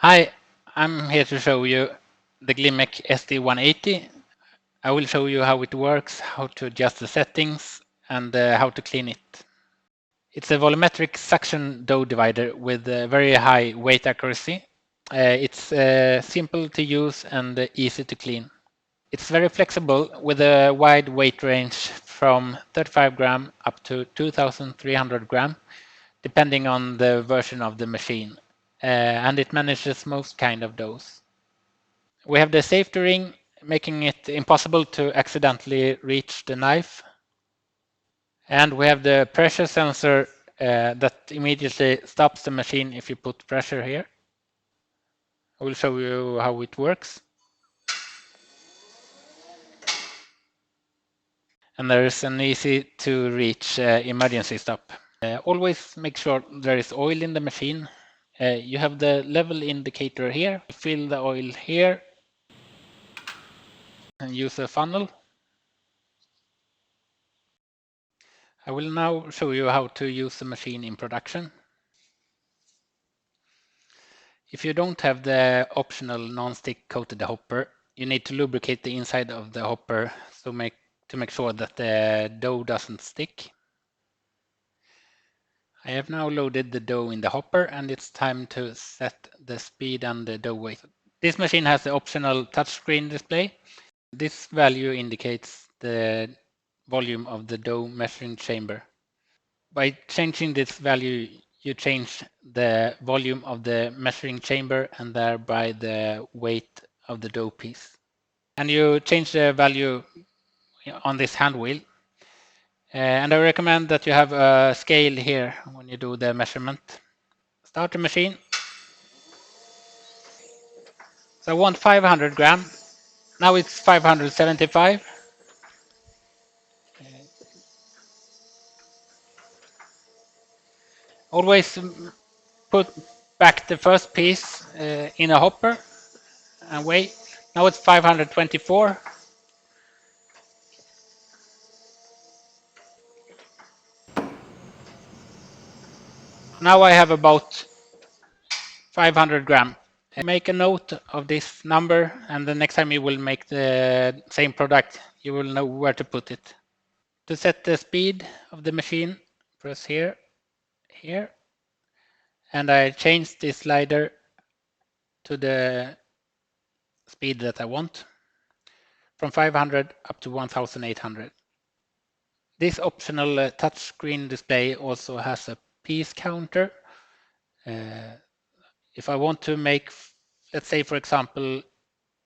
Hi, I'm here to show you the Glimek SD180. I will show you how it works, how to adjust the settings, and how to clean it. It's a volumetric suction dough divider with very high weight accuracy. It's simple to use and easy to clean. It's very flexible with a wide weight range from 35 gram up to 2,300 gram, depending on the version of the machine. And it manages most kind of doughs. We have the safety ring, making it impossible to accidentally reach the knife. And we have the pressure sensor that immediately stops the machine if you put pressure here. I will show you how it works. And there is an easy to reach emergency stop. Always make sure there is oil in the machine. You have the level indicator here. Fill the oil here and use a funnel. I will now show you how to use the machine in production. If you don't have the optional non-stick coated hopper, you need to lubricate the inside of the hopper to make sure that the dough doesn't stick. I have now loaded the dough in the hopper and it's time to set the speed and the dough weight. This machine has the optional touchscreen display. This value indicates the volume of the dough measuring chamber. By changing this value, you change the volume of the measuring chamber and thereby the weight of the dough piece. And you change the value on this hand wheel. And I recommend that you have a scale here when you do the measurement. Start the machine. So I want 500 gram. Now it's 575. Always put back the first piece in a hopper and wait. Now it's 524. Now I have about 500 gram. Make a note of this number, and the next time you will make the same product, you will know where to put it. To set the speed of the machine, press here, here, and I change this slider to the speed that I want, from 500 up to 1800. This optional touchscreen display also has a piece counter. If I want to make, let's say for example,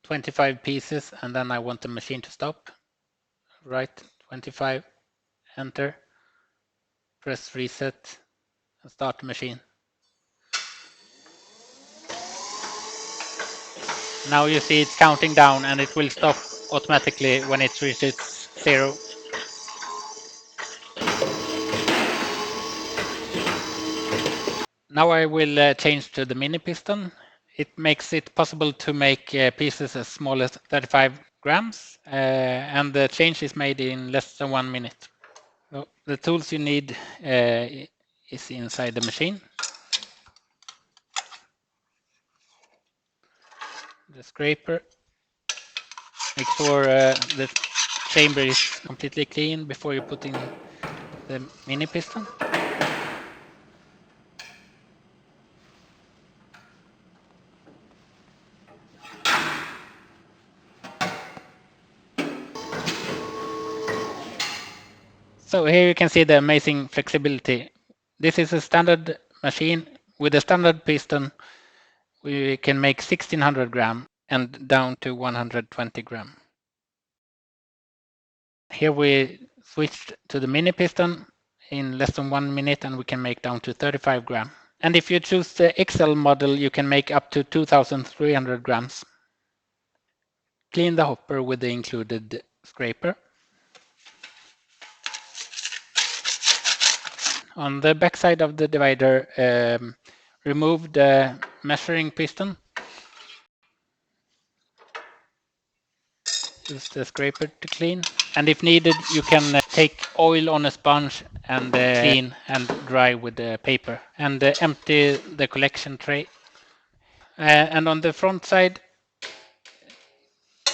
25 pieces and then I want the machine to stop, write 25, enter, press reset and start the machine. Now you see it's counting down and it will stop automatically when it reaches 0. Now I will change to the mini piston. It makes it possible to make pieces as small as 35 grams and the change is made in less than 1 minute. So the tools you need is inside the machine. The scraper. Make sure the chamber is completely clean before you put in the mini piston. So here you can see the amazing flexibility. This is a standard machine. With a standard piston, we can make 1600 gram and down to 120 gram. Here we switched to the mini piston in less than 1 minute and we can make down to 35 gram. And if you choose the XL model, you can make up to 2300 grams. Clean the hopper with the included scraper. On the back side of the divider, remove the measuring piston. Use the scraper to clean. And if needed, you can take oil on a sponge and clean and dry with the paper. And empty the collection tray. And on the front side,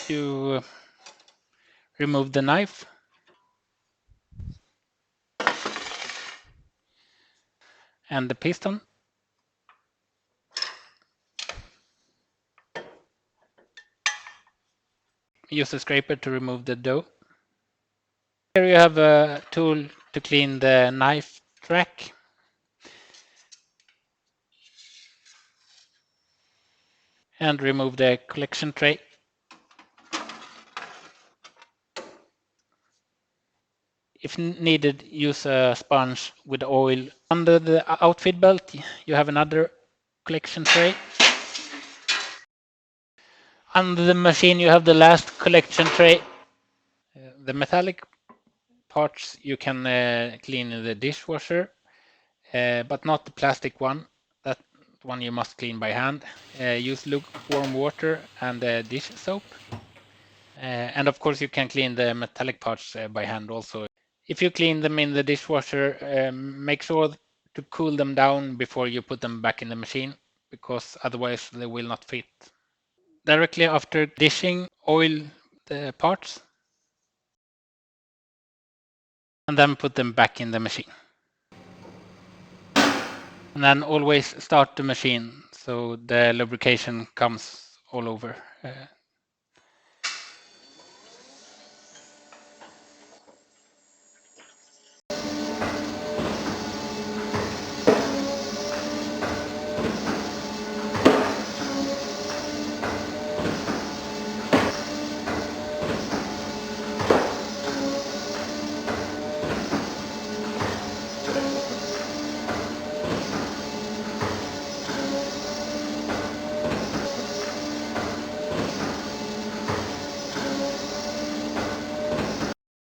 you remove the knife. And the piston. Use a scraper to remove the dough. Here you have a tool to clean the knife track. And remove the collection tray. If needed, use a sponge with oil. Under the outfit belt, you have another collection tray. Under the machine, you have the last collection tray. The metallic parts you can clean in the dishwasher, but not the plastic one. That one you must clean by hand. Use lukewarm water and dish soap. And of course, you can clean the metallic parts by hand also. If you clean them in the dishwasher, make sure to cool them down before you put them back in the machine, because otherwise they will not fit. Directly after dishing, oil the parts and then put them back in the machine. And then always start the machine so the lubrication comes all over.